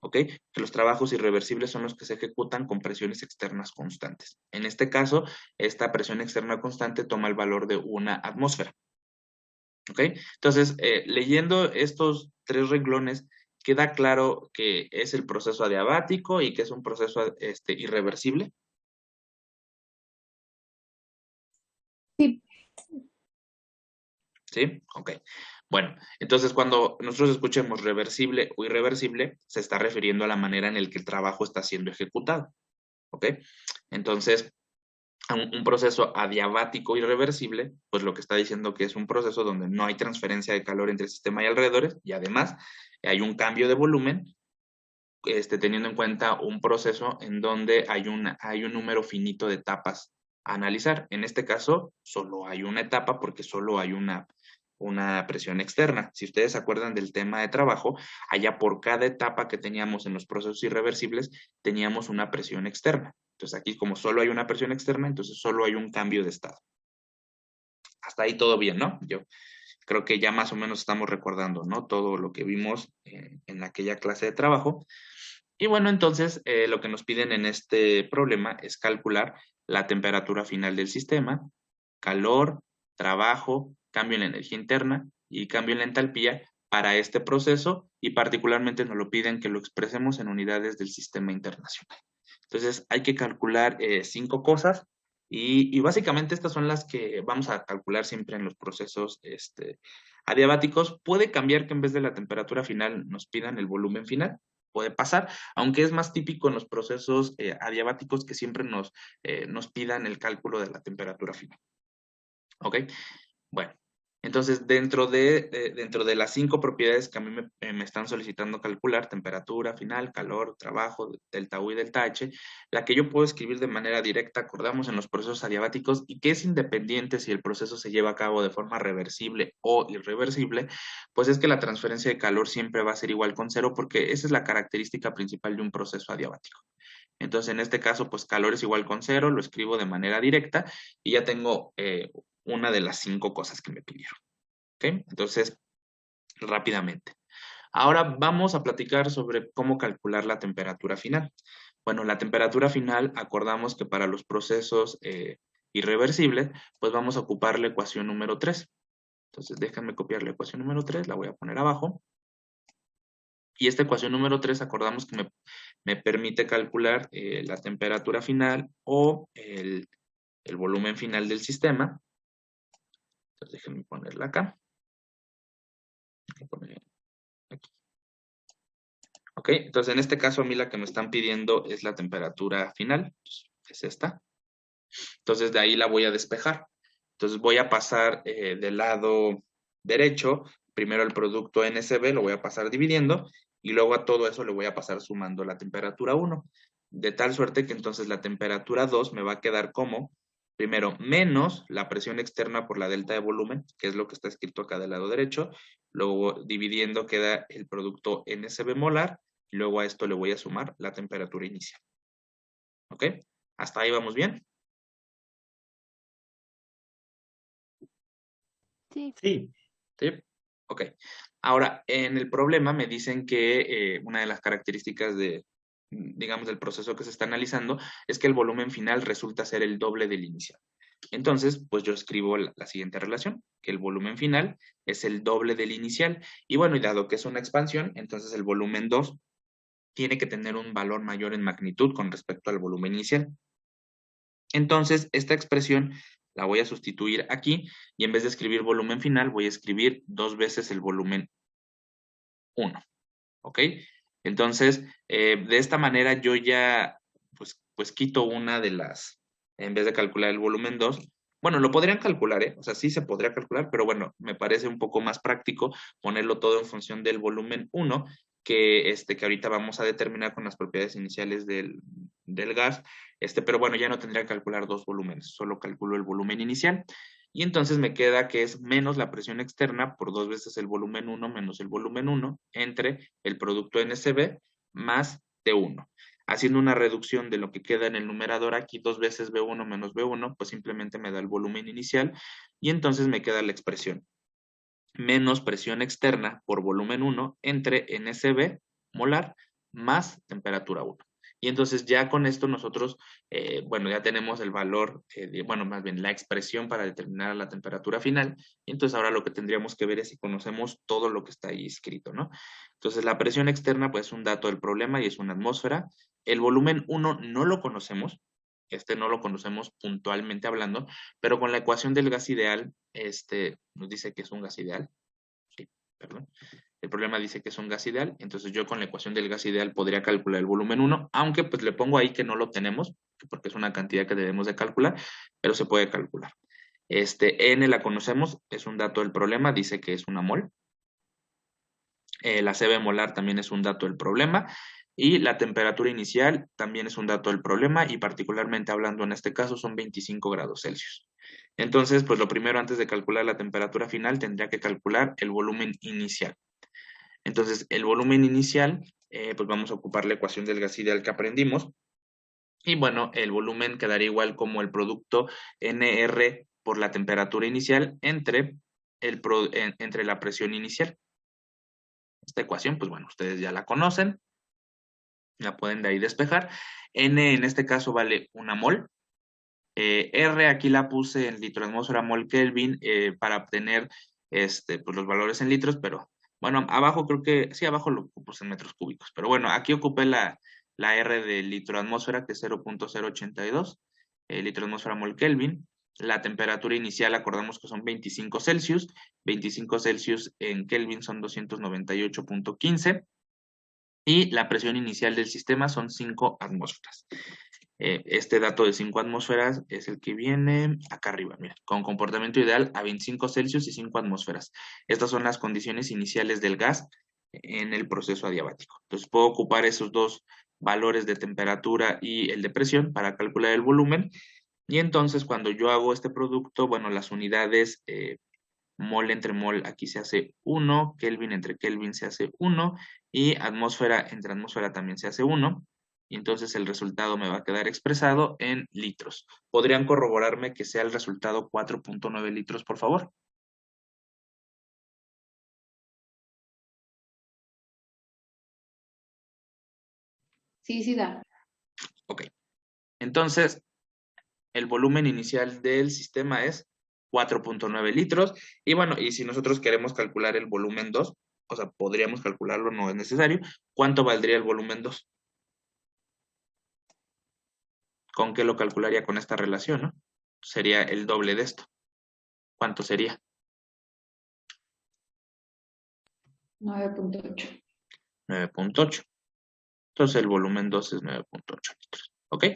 Speaker 1: ¿Ok? Que los trabajos irreversibles son los que se ejecutan con presiones externas constantes. En este caso, esta presión externa constante toma el valor de 1 atmósfera. ¿Ok? Entonces, leyendo estos tres renglones, queda claro que es el proceso adiabático y que es un proceso irreversible.
Speaker 3: Sí.
Speaker 1: ¿Sí? Ok. Bueno, entonces cuando nosotros escuchemos reversible o irreversible, se está refiriendo a la manera en la que el trabajo está siendo ejecutado. ¿Ok? Entonces, un proceso adiabático irreversible, pues lo que está diciendo que es un proceso donde no hay transferencia de calor entre el sistema y alrededores, y además hay un cambio de volumen, teniendo en cuenta un proceso en donde hay un número finito de etapas a analizar. En este caso, solo hay una etapa porque solo hay una presión externa. Si ustedes se acuerdan del tema de trabajo, allá por cada etapa que teníamos en los procesos irreversibles, teníamos una presión externa. Entonces aquí, como solo hay una presión externa, entonces solo hay un cambio de estado. Hasta ahí todo bien, ¿no? Yo creo que ya más o menos estamos recordando, ¿no? Todo lo que vimos en aquella clase de trabajo. Y bueno, entonces lo que nos piden en este problema es calcular la temperatura final del sistema, calor, trabajo, cambio en la energía interna y cambio en la entalpía para este proceso y particularmente nos lo piden que lo expresemos en unidades del sistema internacional. Entonces hay que calcular 5 cosas y básicamente estas son las que vamos a calcular siempre en los procesos adiabáticos. Puede cambiar que en vez de la temperatura final nos pidan el volumen final, puede pasar, aunque es más típico en los procesos adiabáticos que siempre nos pidan el cálculo de la temperatura final. ¿Ok? Bueno, entonces dentro de las 5 propiedades que a mí me están solicitando calcular, temperatura final, calor, trabajo, delta U y delta H, la que yo puedo escribir de manera directa, acordamos en los procesos adiabáticos, y que es independiente si el proceso se lleva a cabo de forma reversible o irreversible, pues es que la transferencia de calor siempre va a ser igual con 0, porque esa es la característica principal de un proceso adiabático. Entonces, en este caso, pues calor es igual con 0, lo escribo de manera directa y ya tengo una de las 5 cosas que me pidieron. ¿Ok? Entonces, rápidamente. Ahora vamos a platicar sobre cómo calcular la temperatura final. Bueno, la temperatura final, acordamos que para los procesos irreversibles, pues vamos a ocupar la ecuación número 3. Entonces, déjenme copiar la ecuación número 3, la voy a poner abajo. Y esta ecuación número 3, acordamos que me permite calcular la temperatura final o el volumen final del sistema. Entonces, déjenme ponerla acá. Voy a poner aquí. Ok, entonces en este caso a mí la que me están pidiendo es la temperatura final. Es esta. Entonces de ahí la voy a despejar. Entonces voy a pasar del lado derecho, primero el producto NCB lo voy a pasar dividiendo y luego a todo eso le voy a pasar sumando la temperatura 1. De tal suerte que entonces la temperatura 2 me va a quedar como, primero, menos la presión externa por la delta de volumen, que es lo que está escrito acá del lado derecho. Luego dividiendo queda el producto NCB molar. Y luego a esto le voy a sumar la temperatura inicial. ¿Ok? ¿Hasta ahí vamos bien?
Speaker 2: Sí.
Speaker 4: Sí.
Speaker 1: ¿Sí? Ok. Ahora, en el problema me dicen que una de las características digamos, del proceso que se está analizando es que el volumen final resulta ser el doble del inicial. Entonces, pues yo escribo la siguiente relación, que el volumen final es el doble del inicial. Y bueno, y dado que es una expansión, entonces el volumen 2 tiene que tener un valor mayor en magnitud con respecto al volumen inicial. Entonces, esta expresión la voy a sustituir aquí y en vez de escribir volumen final, voy a escribir 2 veces el volumen 1. ¿Ok? Entonces, de esta manera yo ya, pues quito una de las, en vez de calcular el volumen 2, bueno, lo podrían calcular, ¿eh? O sea, sí se podría calcular, pero bueno, me parece un poco más práctico ponerlo todo en función del volumen 1, que ahorita vamos a determinar con las propiedades iniciales del gas, pero bueno, ya no tendría que calcular dos volúmenes, solo calculo el volumen inicial. Y entonces me queda que es menos la presión externa por 2 veces el volumen 1 menos el volumen 1 entre el producto NCB más T1. Haciendo una reducción de lo que queda en el numerador aquí, 2 veces B1 menos B1, pues simplemente me da el volumen inicial y entonces me queda la expresión menos presión externa por volumen 1 entre NCB molar más temperatura 1. Y entonces ya con esto nosotros, bueno, ya tenemos el valor, bueno, más bien la expresión para determinar la temperatura final. Y entonces ahora lo que tendríamos que ver es si conocemos todo lo que está ahí escrito, ¿no? Entonces la presión externa pues es un dato del problema y es una atmósfera. El volumen 1 no lo conocemos, no lo conocemos puntualmente hablando, pero con la ecuación del gas ideal, nos dice que es un gas ideal. Sí, perdón. El problema dice que es un gas ideal, entonces yo con la ecuación del gas ideal podría calcular el volumen 1, aunque pues le pongo ahí que no lo tenemos, porque es una cantidad que debemos de calcular, pero se puede calcular. N la conocemos, es un dato del problema, dice que es una mol. La CB molar también es un dato del problema. Y la temperatura inicial también es un dato del problema y particularmente hablando en este caso son 25 grados Celsius. Entonces, pues lo primero antes de calcular la temperatura final tendría que calcular el volumen inicial. Entonces, el volumen inicial, pues vamos a ocupar la ecuación del gas ideal que aprendimos. Y bueno, el volumen quedaría igual como el producto NR por la temperatura inicial entre la presión inicial. Esta ecuación, pues bueno, ustedes ya la conocen, la pueden de ahí despejar. N en este caso vale una mol. R aquí la puse en litro atmósfera mol Kelvin para obtener pues los valores en litros, pero bueno, abajo creo que, sí, abajo lo puse en metros cúbicos, pero bueno, aquí ocupé la R de litro atmósfera que es 0.082 litro atmósfera mol Kelvin. La temperatura inicial acordamos que son 25 Celsius, 25 Celsius en Kelvin son 298.15 y la presión inicial del sistema son 5 atmósferas. Este dato de 5 atmósferas es el que viene acá arriba, mira, con comportamiento ideal a 25 Celsius y 5 atmósferas. Estas son las condiciones iniciales del gas en el proceso adiabático. Entonces puedo ocupar esos dos valores de temperatura y el de presión para calcular el volumen. Y entonces cuando yo hago este producto, bueno, las unidades mol entre mol aquí se hace 1, Kelvin entre Kelvin se hace 1 y atmósfera entre atmósfera también se hace 1. Y entonces el resultado me va a quedar expresado en litros. ¿Podrían corroborarme que sea el resultado 4.9 litros, por favor?
Speaker 3: Sí, sí da.
Speaker 1: Ok. Entonces, el volumen inicial del sistema es 4.9 litros. Y bueno, y si nosotros queremos calcular el volumen 2, o sea, podríamos calcularlo, no es necesario. ¿Cuánto valdría el volumen 2? ¿Con qué lo calcularía con esta relación, no? Sería el doble de esto. ¿Cuánto sería?
Speaker 3: 9.8.
Speaker 1: 9.8. Entonces el volumen 2 es 9.8 litros. ¿Ok?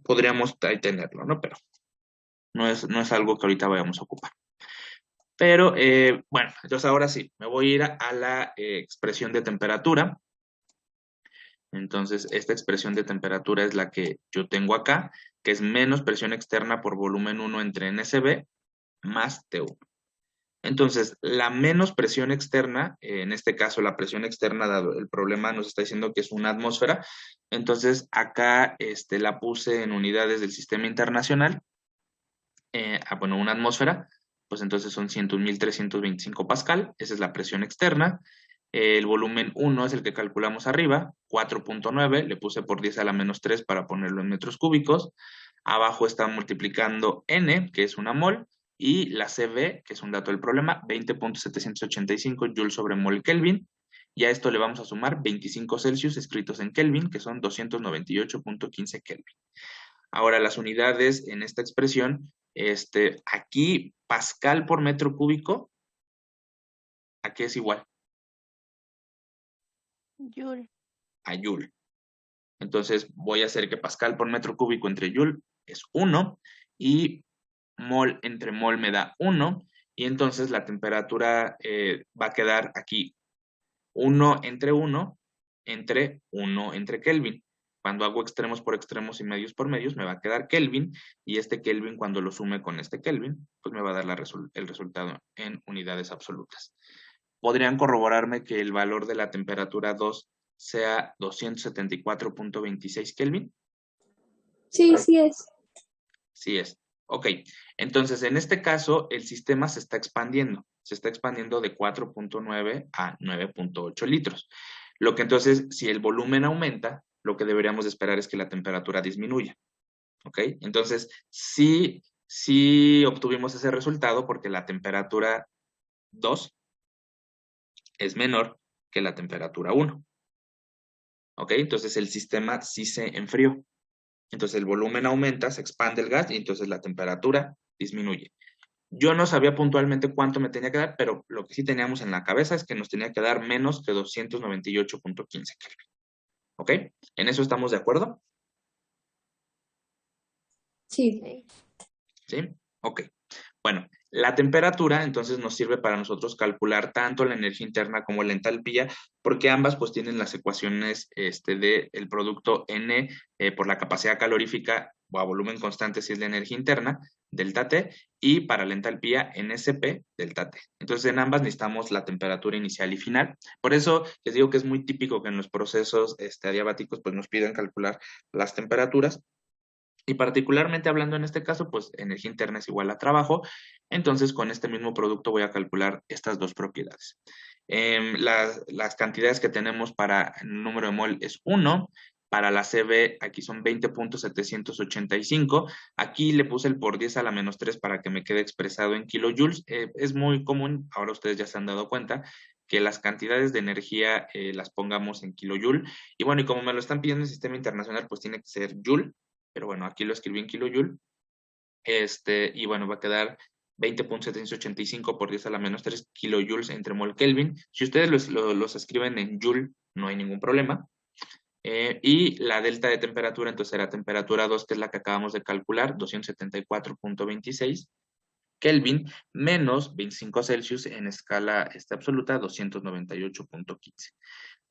Speaker 1: Podríamos ahí tenerlo, ¿no? Pero no es algo que ahorita vayamos a ocupar. Pero bueno, entonces ahora sí, me voy a ir a la expresión de temperatura. Entonces, esta expresión de temperatura es la que yo tengo acá, que es menos presión externa por volumen 1 entre NSB más T1. Entonces, la menos presión externa, en este caso la presión externa, dado el problema, nos está diciendo que es una atmósfera. Entonces, acá la puse en unidades del sistema internacional. Bueno, una atmósfera, pues entonces son 100.325 pascal, esa es la presión externa. El volumen 1 es el que calculamos arriba, 4.9, le puse por 10 a la menos 3 para ponerlo en metros cúbicos. Abajo está multiplicando N, que es una mol, y la CV, que es un dato del problema, 20.785 joules sobre mol Kelvin. Y a esto le vamos a sumar 25 Celsius escritos en Kelvin, que son 298.15 Kelvin. Ahora, las unidades en esta expresión, aquí pascal por metro cúbico, ¿a qué es igual?
Speaker 2: Joule.
Speaker 1: A joule. Entonces, voy a hacer que pascal por metro cúbico entre joule es 1 y mol entre mol me da 1. Y entonces la temperatura va a quedar aquí 1 entre 1 entre 1 entre Kelvin. Cuando hago extremos por extremos y medios por medios, me va a quedar Kelvin, y este Kelvin, cuando lo sume con este Kelvin, pues me va a dar el resultado en unidades absolutas. ¿Podrían corroborarme que el valor de la temperatura 2 sea 274.26 Kelvin?
Speaker 3: Sí, sí es.
Speaker 1: Sí es. Ok, entonces en este caso el sistema se está expandiendo de 4.9 a 9.8 litros. Lo que entonces, si el volumen aumenta, lo que deberíamos esperar es que la temperatura disminuya. ¿Ok? Entonces, sí obtuvimos ese resultado porque la temperatura 2 es menor que la temperatura 1. ¿Ok? Entonces el sistema sí se enfrió. Entonces el volumen aumenta, se expande el gas y entonces la temperatura disminuye. Yo no sabía puntualmente cuánto me tenía que dar, pero lo que sí teníamos en la cabeza es que nos tenía que dar menos de 298.15 Kelvin. ¿Ok? ¿En eso estamos de acuerdo?
Speaker 3: Sí.
Speaker 2: Sí.
Speaker 1: ¿Sí? Ok. Bueno, la temperatura entonces nos sirve para nosotros calcular tanto la energía interna como la entalpía, porque ambas pues tienen las ecuaciones del producto N por la capacidad calorífica o a volumen constante si es la energía interna, delta T, y para la entalpía NSP, delta T. Entonces en ambas necesitamos la temperatura inicial y final. Por eso les digo que es muy típico que en los procesos adiabáticos pues nos piden calcular las temperaturas. Y particularmente hablando en este caso, pues energía interna es igual a trabajo. Entonces, con este mismo producto voy a calcular estas dos propiedades. Las cantidades que tenemos para el número de mol es 1. Para la CB, aquí son 20.785. Aquí le puse el por 10 a la menos 3 para que me quede expresado en kilojoules. Es muy común, ahora ustedes ya se han dado cuenta, que las cantidades de energía las pongamos en kilojoule. Y bueno, y como me lo están pidiendo en el sistema internacional, pues tiene que ser joule, pero bueno, aquí lo escribí en kilojoule. Y bueno, va a quedar 20.785 por 10 a la menos 3 kilojoules entre mol Kelvin. Si ustedes los escriben en joule, no hay ningún problema. Y la delta de temperatura, entonces era temperatura 2, que es la que acabamos de calcular, 274.26 Kelvin, menos 25 Celsius en escala absoluta, 298.15.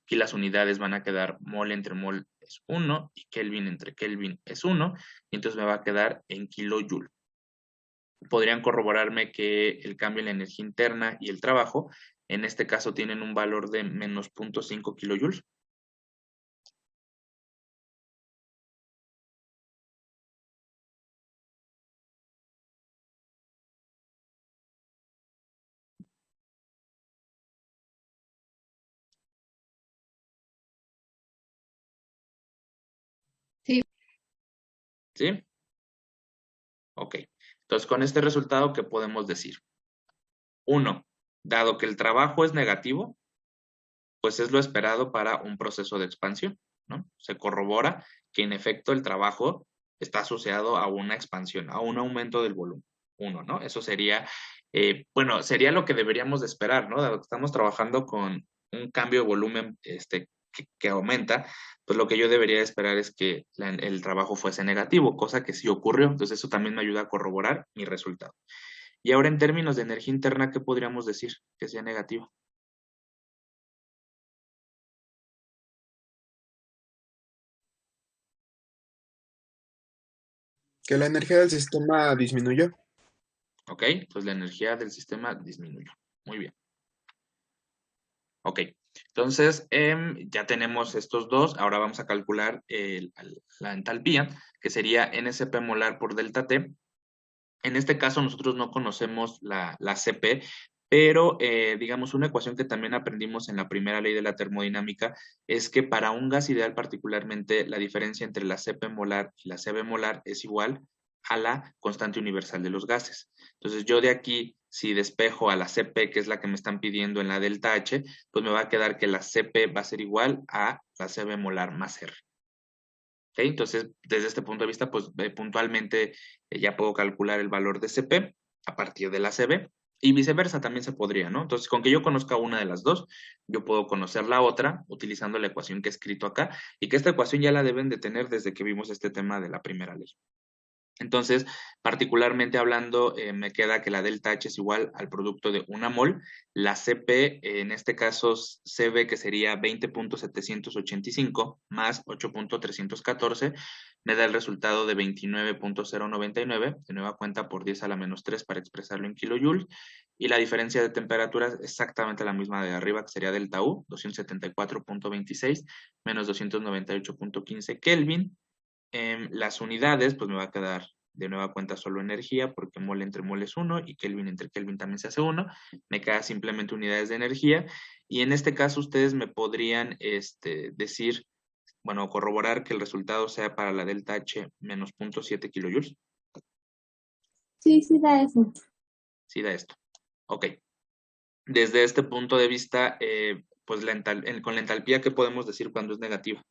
Speaker 1: Aquí las unidades van a quedar mol entre mol es 1 y Kelvin entre Kelvin es 1, y entonces me va a quedar en kilojoule. Podrían corroborarme que el cambio en la energía interna y el trabajo, en este caso tienen un valor de menos 0.5 kilojoules. ¿Sí? Ok. Entonces, con este resultado, ¿qué podemos decir? 1. Dado que el trabajo es negativo, pues es lo esperado para un proceso de expansión, ¿no? Se corrobora que en efecto el trabajo está asociado a una expansión, a un aumento del volumen. 1, ¿no? Eso sería, bueno, sería lo que deberíamos de esperar, ¿no? Dado que estamos trabajando con un cambio de volumen que aumenta, pues lo que yo debería esperar es que el trabajo fuese negativo, cosa que sí ocurrió. Entonces eso también me ayuda a corroborar mi resultado. Y ahora en términos de energía interna, ¿qué podríamos decir que sea negativo?
Speaker 4: Que la energía del sistema disminuyó.
Speaker 1: ¿Ok? Pues la energía del sistema disminuyó. Muy bien. Ok. Entonces, ya tenemos estos dos. Ahora vamos a calcular la entalpía, que sería NCP molar por delta T. En este caso, nosotros no conocemos la CP, pero digamos, una ecuación que también aprendimos en la primera ley de la termodinámica es que para un gas ideal particularmente, la diferencia entre la CP molar y la CB molar es igual a la constante universal de los gases. Entonces, yo de aquí, si despejo a la CP, que es la que me están pidiendo en la delta H, pues me va a quedar que la CP va a ser igual a la CB molar más R. ¿Ok? Entonces, desde este punto de vista, pues puntualmente ya puedo calcular el valor de CP a partir de la CB y viceversa también se podría, ¿no? Entonces, con que yo conozca una de las dos, yo puedo conocer la otra utilizando la ecuación que he escrito acá y que esta ecuación ya la deben de tener desde que vimos este tema de la primera ley. Entonces, particularmente hablando, me queda que la delta H es igual al producto de una mol. La CP, en este caso, CB, que sería 20.785 más 8.314, me da el resultado de 29.099, de nueva cuenta por 10 a la menos 3 para expresarlo en kilojoules. Y la diferencia de temperatura es exactamente la misma de arriba, que sería delta U, 274.26 menos 298.15 Kelvin. Las unidades, pues me va a quedar de nueva cuenta solo energía, porque mol entre mol es 1 y Kelvin entre Kelvin también se hace 1. Me queda simplemente unidades de energía. Y en este caso ustedes me podrían decir, bueno, corroborar que el resultado sea para la delta H menos 0.7 kilojoules.
Speaker 3: Sí, sí da eso.
Speaker 1: Sí da esto. Ok. Desde este punto de vista, pues con la entalpía, ¿qué podemos decir cuando es negativa?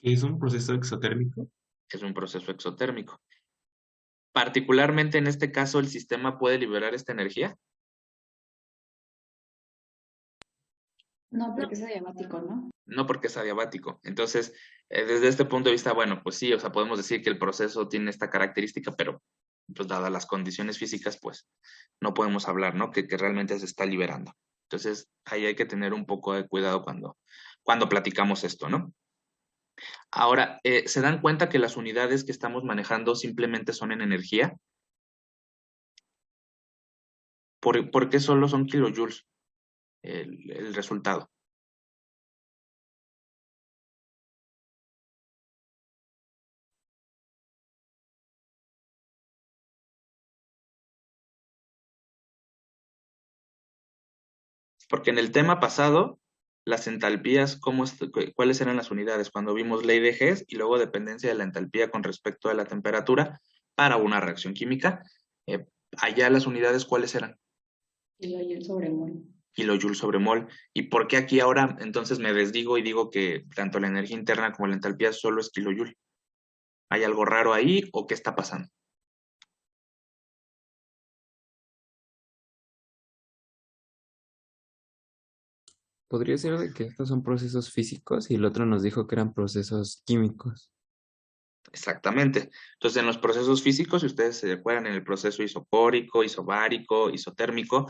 Speaker 5: ¿Es un proceso exotérmico?
Speaker 1: Es un proceso exotérmico. Particularmente en este caso, ¿el sistema puede liberar esta energía?
Speaker 6: No, porque es adiabático, ¿no?
Speaker 1: No, porque es adiabático. Entonces, desde este punto de vista, bueno, pues sí, o sea, podemos decir que el proceso tiene esta característica, pero pues dadas las condiciones físicas, pues no podemos hablar, ¿no? Que realmente se está liberando. Entonces, ahí hay que tener un poco de cuidado cuando platicamos esto, ¿no? Ahora, ¿se dan cuenta que las unidades que estamos manejando simplemente son en energía? ¿Por qué solo son kilojoules el resultado? Porque en el tema pasado, las entalpías, ¿cuáles eran las unidades? Cuando vimos ley de Hess y luego dependencia de la entalpía con respecto a la temperatura para una reacción química, allá las unidades, ¿cuáles eran?
Speaker 6: Kilojoule sobre mol.
Speaker 1: Kilojoule sobre mol. ¿Y por qué aquí ahora entonces me desdigo y digo que tanto la energía interna como la entalpía solo es kilojoule? ¿Hay algo raro ahí o qué está pasando?
Speaker 7: Podría ser de que estos son procesos físicos y el otro nos dijo que eran procesos químicos.
Speaker 1: Exactamente. Entonces, en los procesos físicos, si ustedes se acuerdan, en el proceso isopórico, isobárico, isotérmico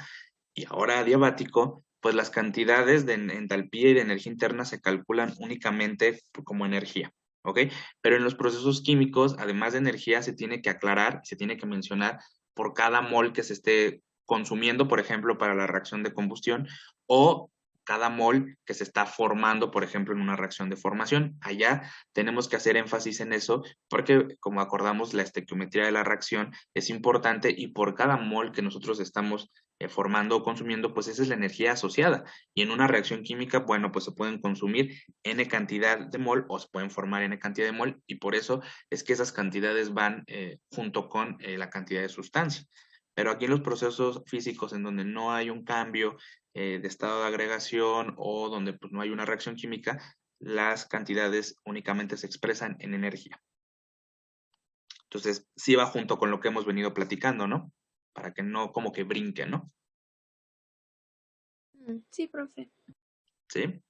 Speaker 1: y ahora adiabático, pues las cantidades de entalpía y de energía interna se calculan únicamente como energía, ¿ok? Pero en los procesos químicos, además de energía, se tiene que aclarar, se tiene que mencionar por cada mol que se esté consumiendo, por ejemplo, para la reacción de combustión, o cada mol que se está formando, por ejemplo, en una reacción de formación. Allá tenemos que hacer énfasis en eso porque, como acordamos, la estequiometría de la reacción es importante y por cada mol que nosotros estamos formando o consumiendo, pues esa es la energía asociada. Y en una reacción química, bueno, pues se pueden consumir N cantidad de mol o se pueden formar N cantidad de mol y por eso es que esas cantidades van junto con la cantidad de sustancia. Pero aquí en los procesos físicos en donde no hay un cambio de estado de agregación o donde pues, no hay una reacción química, las cantidades únicamente se expresan en energía. Entonces, sí va junto con lo que hemos venido platicando, ¿no? Para que no como que brinque, ¿no?
Speaker 2: Sí, profe.
Speaker 1: ¿Sí?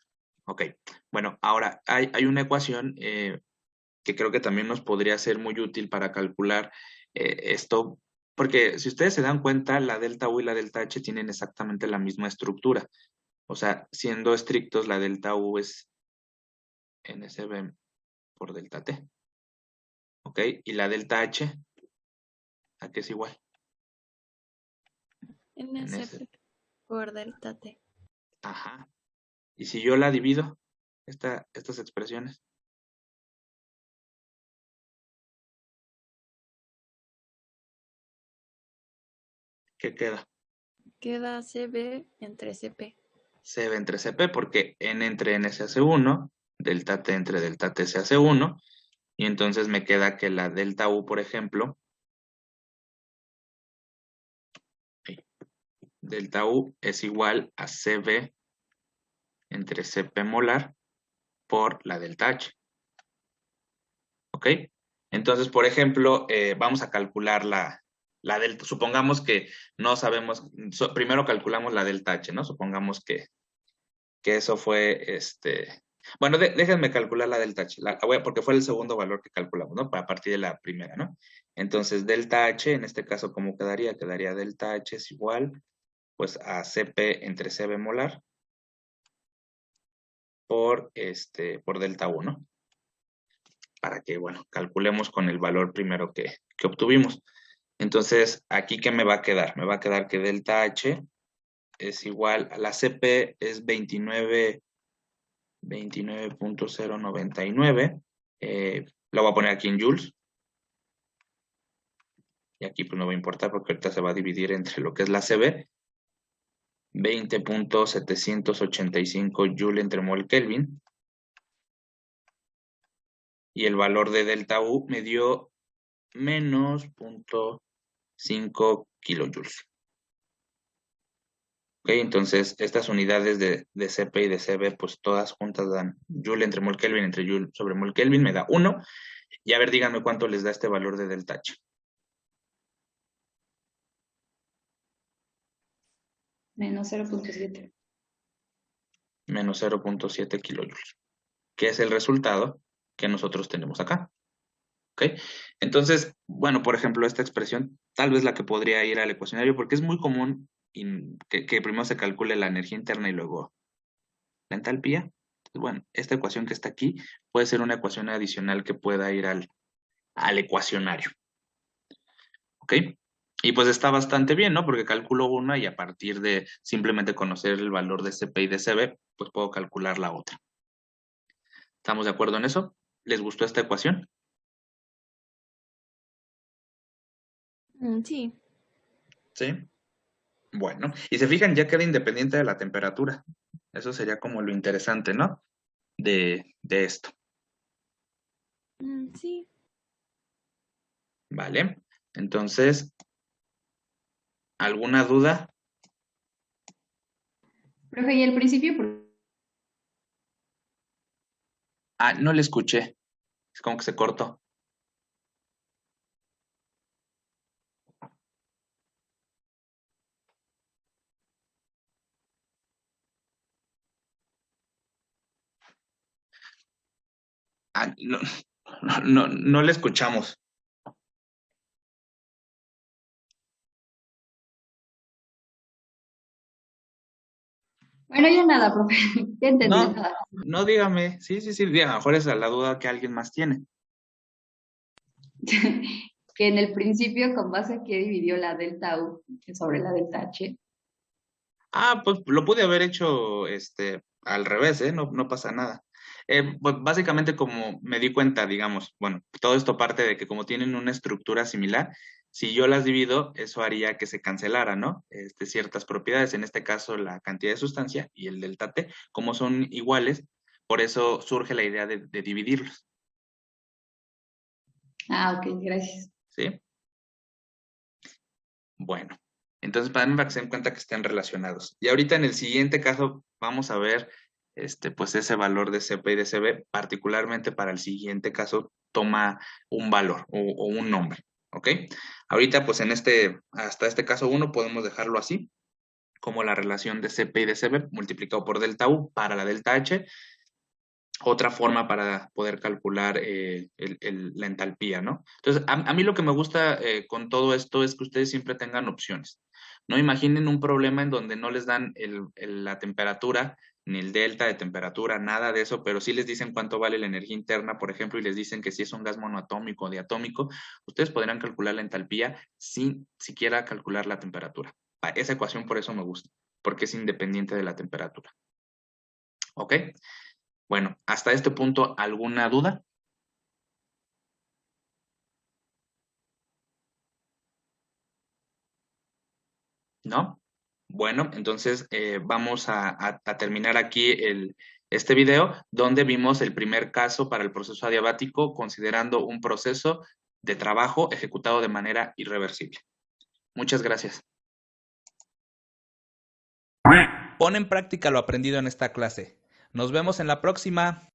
Speaker 1: Ok. Bueno, ahora hay una ecuación que creo que también nos podría ser muy útil para calcular esto, porque si ustedes se dan cuenta, la delta U y la delta H tienen exactamente la misma estructura. O sea, siendo estrictos, la delta U es NSB por delta T. ¿Ok? Y la delta H, ¿a qué es igual?
Speaker 2: NSP por delta T.
Speaker 1: Ajá. Y si yo la divido, estas expresiones. ¿Qué queda?
Speaker 2: Queda CB entre CP.
Speaker 1: CB entre CP, porque N entre N se hace 1, delta T entre delta T se hace 1, y entonces me queda que la delta U, por ejemplo, delta U es igual a CB entre CP molar por la delta H. ¿Ok? Entonces, por ejemplo, vamos a calcular la delta. Supongamos que no sabemos, primero calculamos la delta H, ¿no? Supongamos que eso fue, bueno, déjenme calcular la delta H, porque fue el segundo valor que calculamos, ¿no? A partir de la primera, ¿no? Entonces, delta H, en este caso, ¿cómo quedaría? Quedaría delta H es igual, pues, a CP entre CB molar por delta 1, para que, bueno, calculemos con el valor primero que obtuvimos. Entonces, ¿aquí qué me va a quedar? Me va a quedar que delta H es igual a la CP es 29.099. Lo voy a poner aquí en joules. Y aquí pues no va a importar porque ahorita se va a dividir entre lo que es la CB. 20.785 joule entre mol Kelvin. Y el valor de delta U me dio menos 0.5 kilojoules. Ok, entonces estas unidades de CP y de CB, pues todas juntas dan joule entre mol Kelvin entre joule sobre mol Kelvin, me da 1. Y a ver, díganme cuánto les da este valor de delta H.
Speaker 6: Menos 0.7.
Speaker 1: Menos 0.7 kilojoules, que es el resultado que nosotros tenemos acá. ¿Ok? Entonces, bueno, por ejemplo, esta expresión, tal vez la que podría ir al ecuacionario, porque es muy común que primero se calcule la energía interna y luego la entalpía. Entonces, bueno, esta ecuación que está aquí puede ser una ecuación adicional que pueda ir al ecuacionario. ¿Ok? Y pues está bastante bien, ¿no? Porque calculo una y a partir de simplemente conocer el valor de CP y de CB, pues puedo calcular la otra. ¿Estamos de acuerdo en eso? ¿Les gustó esta ecuación?
Speaker 2: Sí.
Speaker 1: Sí. Bueno, y se fijan, ya queda independiente de la temperatura. Eso sería como lo interesante, ¿no? De esto.
Speaker 2: Sí.
Speaker 1: Vale. Entonces, ¿alguna duda?
Speaker 6: Profe, y al principio,
Speaker 1: Ah, no le escuché. Es como que se cortó. Ah, no, no le escuchamos.
Speaker 6: bueno, ya nada, profe, ya entendí
Speaker 1: No,
Speaker 6: nada.
Speaker 1: no dígame. Sí, diga, a lo mejor esa es la duda que alguien más tiene.
Speaker 6: Que en el principio, con base a qué dividió la delta U sobre la delta H.
Speaker 1: Ah, pues lo pude haber hecho al revés, ¿eh? No pasa nada. Pues básicamente como me di cuenta, digamos, bueno, todo esto parte de que como tienen una estructura similar, Si yo las divido, eso haría que se cancelara, ¿no? Ciertas propiedades, en este caso la cantidad de sustancia y el delta T, como son iguales, por eso surge la idea de dividirlos,
Speaker 6: Ah, ok, gracias.
Speaker 1: ¿sí? Bueno, entonces para que se den cuenta que estén relacionados. Y ahorita en el siguiente caso vamos a ver pues ese valor de CP y de CB, particularmente para el siguiente caso toma un valor o un nombre, ¿ok? Ahorita pues hasta este caso 1 podemos dejarlo así, como la relación de CP y de CB multiplicado por delta U para la delta H. Otra forma para poder calcular la entalpía, ¿no? Entonces, a mí lo que me gusta con todo esto es que ustedes siempre tengan opciones. No imaginen un problema en donde no les dan la temperatura, ni el delta de temperatura, nada de eso, pero sí les dicen cuánto vale la energía interna, por ejemplo, y les dicen que si es un gas monoatómico o diatómico, ustedes podrán calcular la entalpía sin siquiera calcular la temperatura. Esa ecuación por eso me gusta, porque es independiente de la temperatura. ¿Ok? Bueno, hasta este punto, ¿alguna duda? ¿No? Bueno, entonces vamos a terminar aquí este video donde vimos el primer caso para el proceso adiabático considerando un proceso de trabajo ejecutado de manera irreversible. Muchas gracias. Pon en práctica lo aprendido en esta clase. Nos vemos en la próxima.